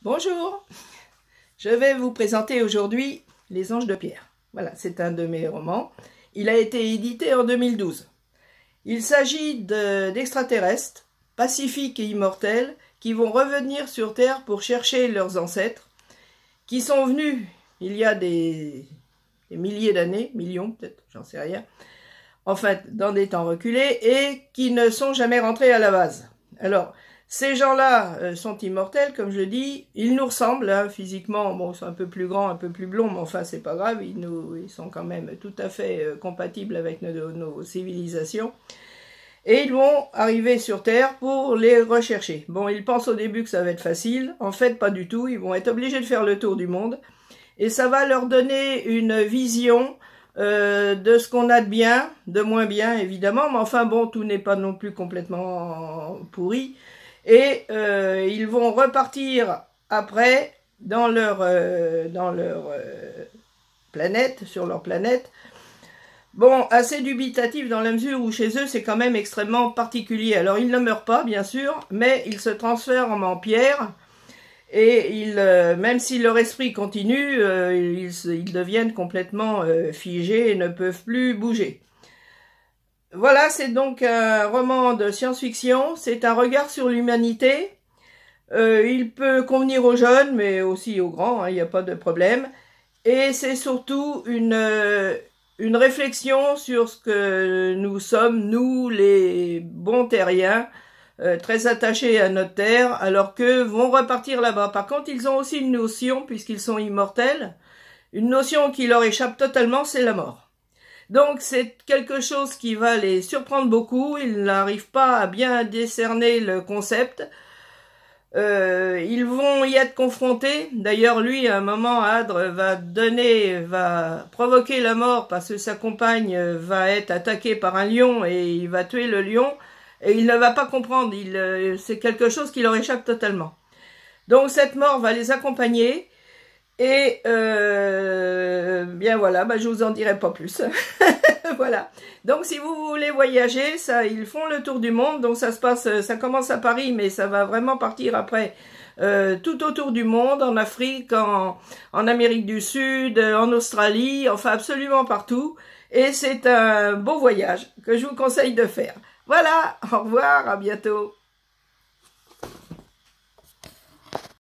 Bonjour, je vais vous présenter aujourd'hui Les Anges de Pierre. Voilà, c'est un de mes romans. Il a été édité en 2012. Il s'agit d'extraterrestres, pacifiques et immortels, qui vont revenir sur Terre pour chercher leurs ancêtres, qui sont venus il y a des milliers d'années, millions peut-être, j'en sais rien, en fait, dans des temps reculés, et qui ne sont jamais rentrés à la base. Alors, ces gens-là sont immortels, comme je dis. Ils nous ressemblent, hein, physiquement. Bon, ils sont un peu plus grands, un peu plus blonds, mais enfin, c'est pas grave. Ils sont quand même tout à fait compatibles avec nos civilisations. Et ils vont arriver sur Terre pour les rechercher. Bon, ils pensent au début que ça va être facile. En fait, pas du tout. Ils vont être obligés de faire le tour du monde. Et ça va leur donner une vision de ce qu'on a de bien, de moins bien, évidemment. Mais enfin, bon, tout n'est pas non plus complètement pourri. Et ils vont repartir après dans leur planète, sur leur planète. Bon, assez dubitatif dans la mesure où chez eux c'est quand même extrêmement particulier. Alors ils ne meurent pas bien sûr, mais ils se transforment en pierre. Et même si leur esprit continue, ils deviennent complètement figés et ne peuvent plus bouger. Voilà, c'est donc un roman de science-fiction, c'est un regard sur l'humanité. Il peut convenir aux jeunes, mais aussi aux grands, hein, il n'y a pas de problème. Et c'est surtout une réflexion sur ce que nous sommes, nous les bons terriens, très attachés à notre terre, alors qu'eux vont repartir là-bas. Par contre, ils ont aussi une notion, puisqu'ils sont immortels, une notion qui leur échappe totalement, c'est la mort. Donc c'est quelque chose qui va les surprendre beaucoup, ils n'arrivent pas à bien décerner le concept. Ils vont y être confrontés. D'ailleurs, lui, à un moment, Adre va provoquer la mort parce que sa compagne va être attaquée par un lion et il va tuer le lion. Et il ne va pas comprendre. C'est quelque chose qui leur échappe totalement. Donc cette mort va les accompagner. Et bien voilà, je vous en dirai pas plus. Voilà. Donc si vous voulez voyager, ils font le tour du monde. Donc ça commence à Paris, mais ça va vraiment partir après tout autour du monde, en Afrique, en Amérique du Sud, en Australie, enfin absolument partout. Et c'est un beau voyage que je vous conseille de faire. Voilà, au revoir, à bientôt.